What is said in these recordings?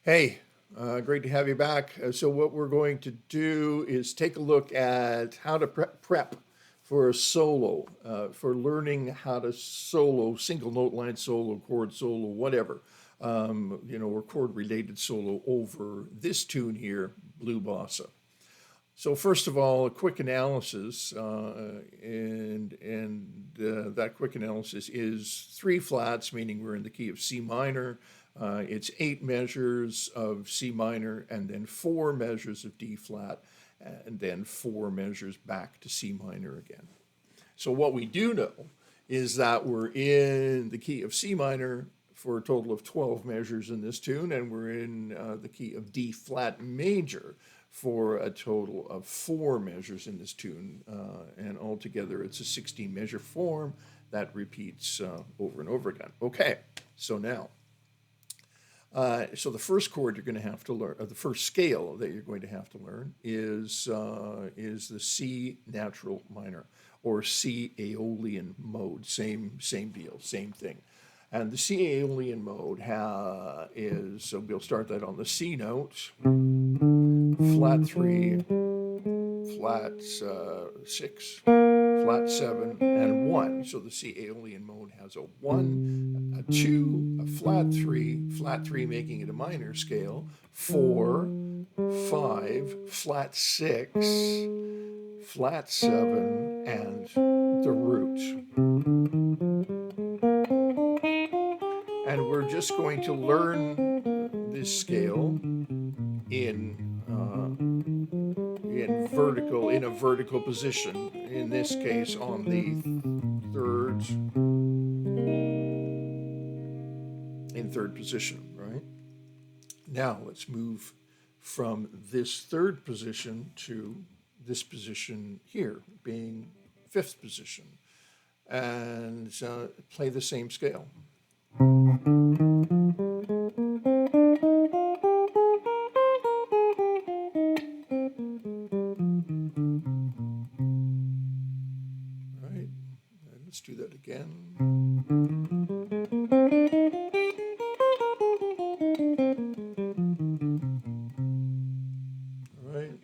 Hey, great to have you back. So what we're going to do is take a look at how to prep for a solo, for learning how to solo, single note line solo, chord solo, whatever, or chord related solo over this tune here, Blue Bossa. So first of all, a quick analysis, and that quick analysis is three flats, meaning we're in the key of C minor. It's 8 measures of C minor, and then 4 measures of D flat, and then 4 measures back to C minor again. So what we do know is that we're in the key of C minor for a total of 12 measures in this tune, and we're in the key of D flat major for a total of 4 measures in this tune, and altogether it's a 16 measure form that repeats over and over again. Okay, so now, so the first chord you're going to have to learn, or the first scale that you're going to have to learn is the C natural minor, or C Aeolian mode. Same deal, same thing. And the C Aeolian mode is, so we'll start that on the C note, flat 3, flat 6, flat 7, and 1. So the C Aeolian mode has a 1, a 2, a flat 3 making it a minor scale, 4, 5, flat 6, flat 7, and the root. And we're just going to learn this scale in a vertical position. In this case, on the third position, right? Now let's move from this third position to this position here, being fifth position, and play the same scale. Right, and let's do that again. All right.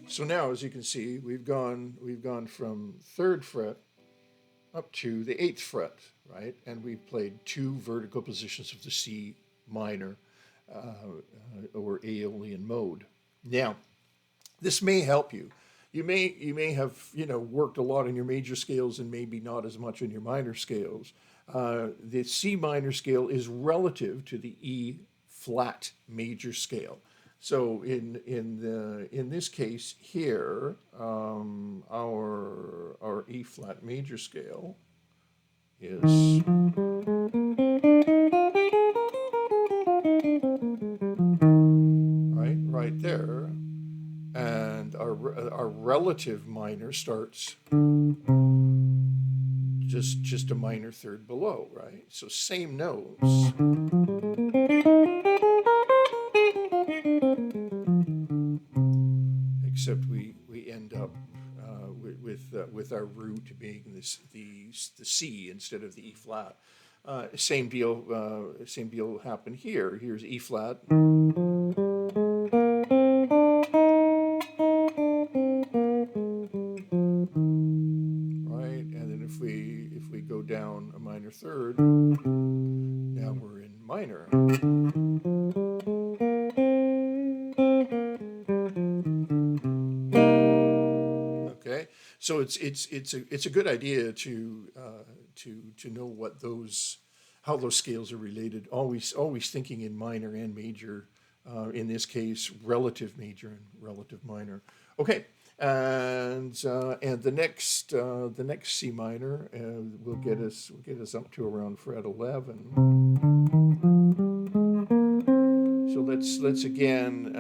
So now, as you can see, we've gone from third fret up to the 8th fret, right? And we've played 2 vertical positions of the C minor or Aeolian mode. Now, this may help you. You may have worked a lot on your major scales and maybe not as much on your minor scales. The C minor scale is relative to the E flat major scale. So in this case here, our E flat major scale is right there, and our relative minor starts just a minor third below, right? So same notes. Except we end up with our root being the C instead of the E flat. Same deal happened here. Here's E flat. Right, and then if we go down a minor third, now we're in minor. Okay, so it's a good idea to know how those scales are related. Always thinking in minor and major. In this case, relative major and relative minor. Okay, and the next C minor will get us up to around fret 11. So let's again,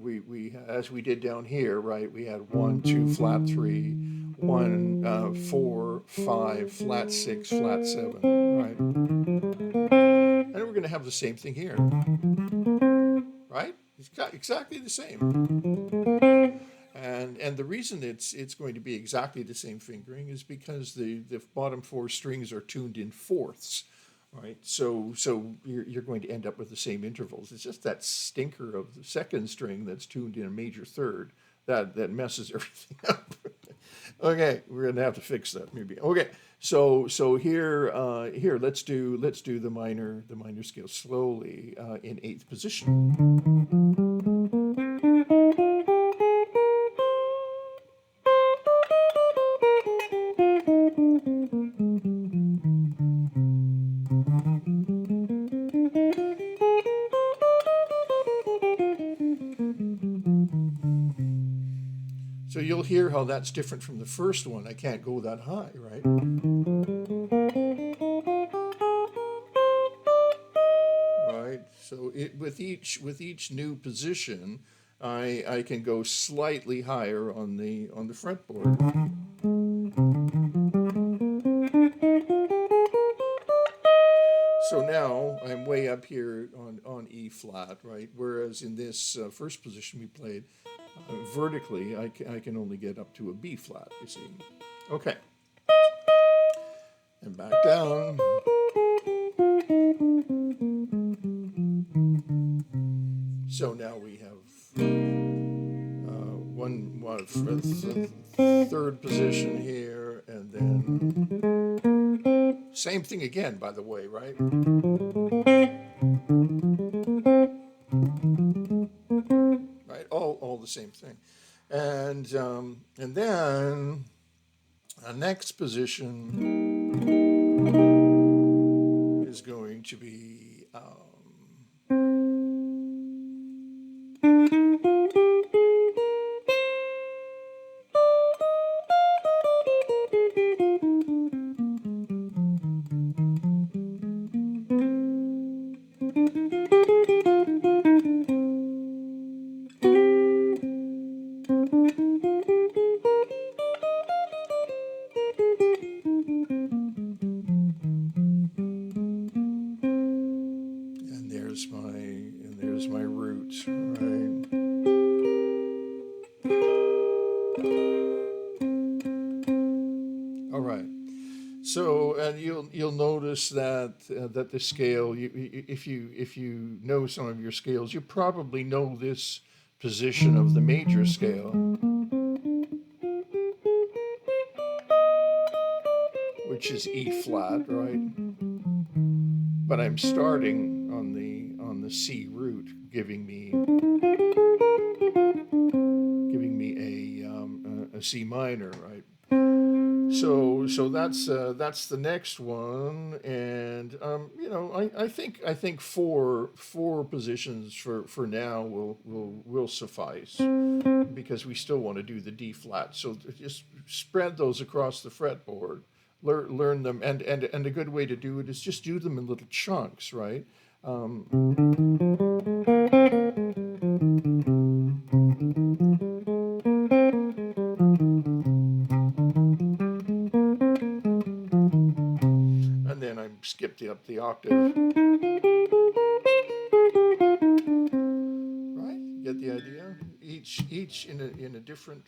we as we did down here, right? We had 1, 2, flat 3, 1, 4, 5, flat 6, flat 7, right? And we're going to have the same thing here, right? It's exactly the same. And the reason it's going to be exactly the same fingering is because the bottom 4 strings are tuned in fourths. right? So you're going to end up with the same intervals. It's just that stinker of the second string that's tuned in a major third that messes everything up. Okay, we're gonna have to fix that maybe. Okay, so here let's do the minor scale slowly in eighth position. So you'll hear how that's different from the first one. I can't go that high, right? Right. So with each new position, I can go slightly higher on the fretboard. So now I'm way up here on E flat, right? Whereas in this first position we played vertically, I can only get up to a B flat, you see. Okay. And back down. So now we have third position here, and then same thing again, by the way, right? Right, all the same thing, and then our next position is going to be. There's my root, right? All right. So, and you'll notice that that the scale, if you know some of your scales, you probably know this position of the major scale, which is E flat, right? But I'm starting on the C root, giving me a C minor, right? So that's the next one, and I think four positions for now will suffice, because we still want to do the D flat. So just spread those across the fretboard. Learn them, and a good way to do it is just do them in little chunks, right? And then I skipped up the octave. Right? Get the idea? Each in a different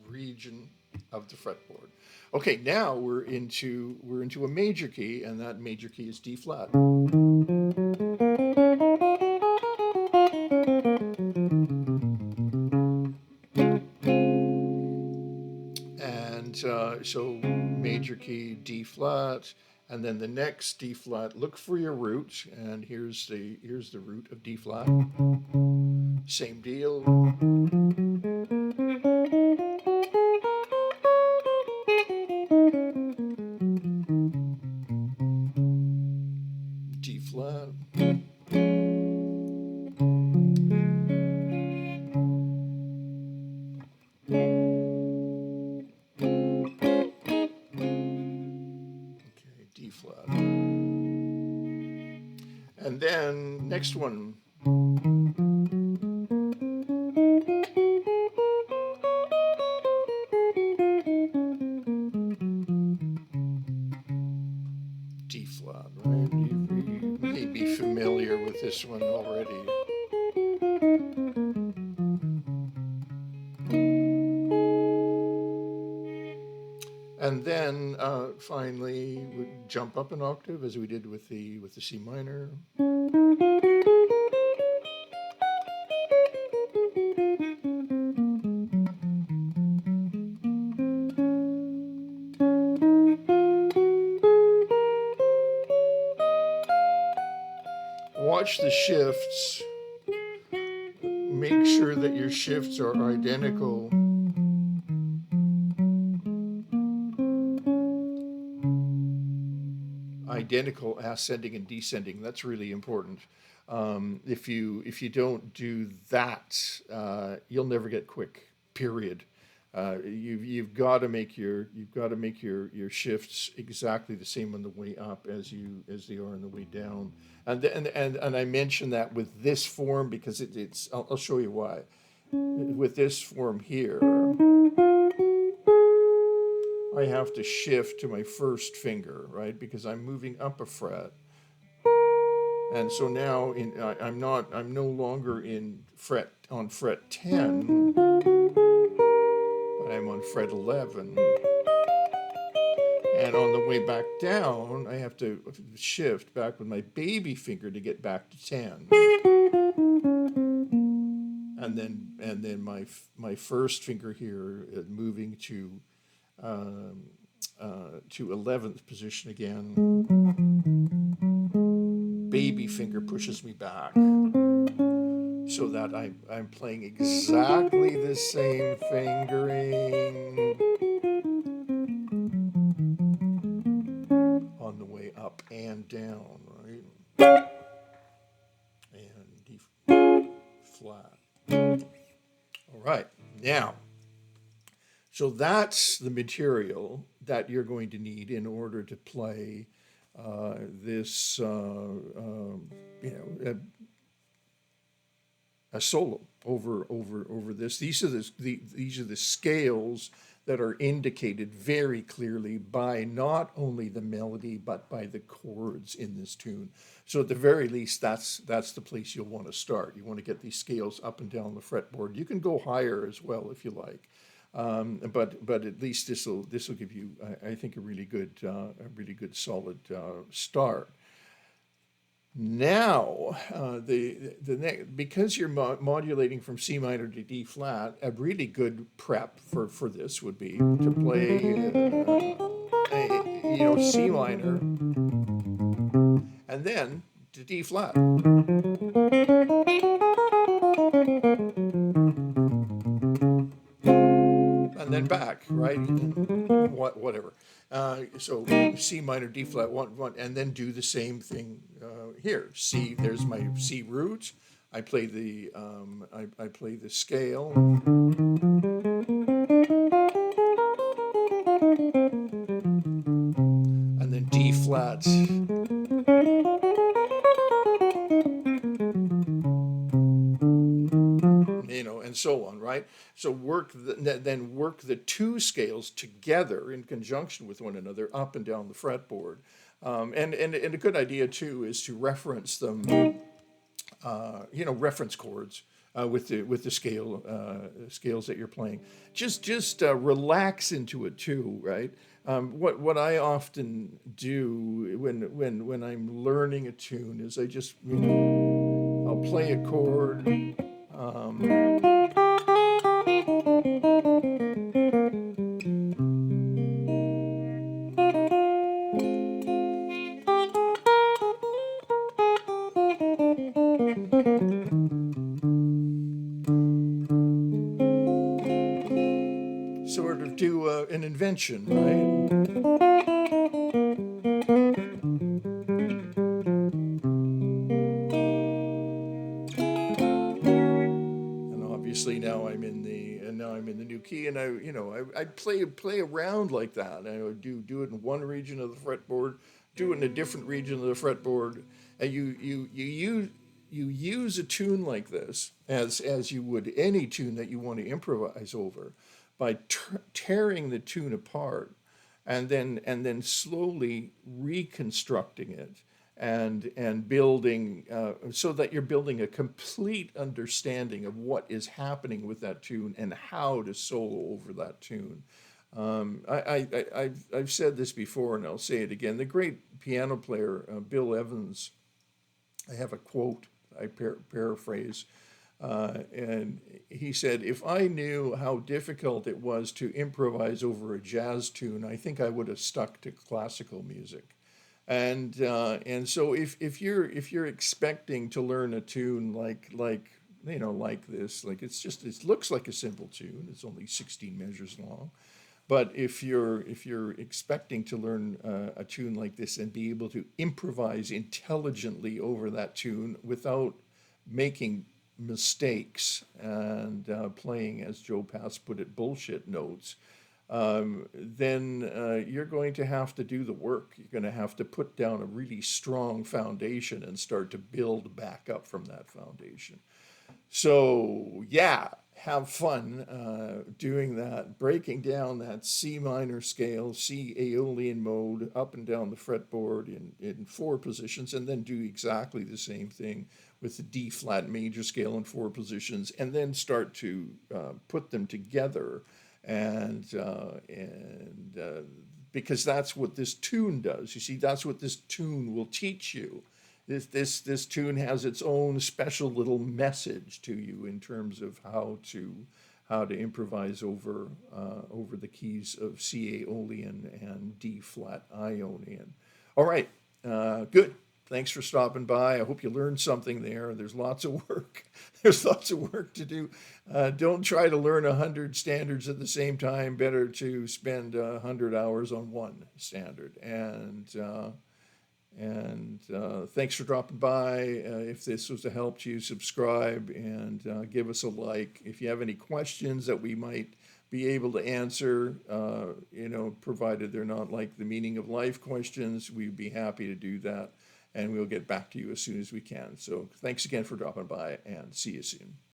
region of the fretboard. Okay, now we're into a major key, and that major key is D flat. And so major key, D flat, and then the next D flat. Look for your root, and here's the root of D flat. Same deal. D flat. Okay, D flat. And then next one. D flat, right? You may be familiar with this one already. And then finally we jump up an octave as we did with the C minor. Watch the shifts. Make sure that your shifts are identical. Identical ascending and descending. That's really important. If you don't do that, you'll never get quick. Period. You've got to make your shifts exactly the same on the way up as they are on the way down. And I mention that with this form because it's I'll show you why. With this form here, I have to shift to my first finger, right? Because I'm moving up a fret. And so now I'm no longer on fret 10, but I'm on fret 11. And on the way back down, I have to shift back with my baby finger to get back to 10. And then my first finger here moving to 11th position again. Baby finger pushes me back so that I'm playing exactly the same fingering on the way up and down, right? And D flat. All right, now, so that's the material that you're going to need in order to play this, a solo over this. These are the scales that are indicated very clearly by not only the melody but by the chords in this tune. So at the very least, that's the place you'll want to start. You want to get these scales up and down the fretboard. You can go higher as well if you like. But at least this will give you, I think, a really good solid start. Now, because you're modulating from C minor to D flat, a really good prep for this would be to play, C minor, and then to D flat. And then back, right? Whatever. So C minor, D flat, one, and then do the same thing here. C. There's my C root. I play the scale. And then D flat. And so on, right? So then work the two scales together in conjunction with one another up and down the fretboard. And a good idea too is to reference them, reference chords with the scales that you're playing. Just relax into it too, right? What I often do when I'm learning a tune is I just I'll play a chord. Sort of do an invention, right? Now I'm in the new key, and I play around like that. I would do it in one region of the fretboard, do it in a different region of the fretboard, and you use a tune like this as you would any tune that you want to improvise over, by tearing the tune apart, and then slowly reconstructing it. And building so that you're building a complete understanding of what is happening with that tune and how to solo over that tune. I've said this before and I'll say it again. The great piano player, Bill Evans, I have a quote I paraphrase, and he said, "If I knew how difficult it was to improvise over a jazz tune, I think I would have stuck to classical music." And so if you're expecting to learn a tune like this, like it looks like a simple tune. It's only 16 measures long. But if you're expecting to learn a tune like this and be able to improvise intelligently over that tune without making mistakes and playing, as Joe Pass put it, bullshit notes, then you're going to have to do the work. You're going to have to put down a really strong foundation and start to build back up from that foundation. So, yeah, have fun doing that, breaking down that C minor scale, C Aeolian mode, up and down the fretboard in four positions, and then do exactly the same thing with the D flat major scale in four positions, and then start to put them together. And because that's what this tune does. You see, that's what this tune will teach you. This tune has its own special little message to you in terms of how to improvise over the keys of C Aeolian and D flat Ionian. All right, good. Thanks for stopping by. I hope you learned something there. There's lots of work. There's lots of work to do. Don't try to learn 100 standards at the same time. Better to spend 100 hours on one standard. And thanks for dropping by. If this was a help to you, subscribe and give us a like. If you have any questions that we might be able to answer, provided they're not like the meaning of life questions, we'd be happy to do that. And we'll get back to you as soon as we can. So thanks again for dropping by and see you soon.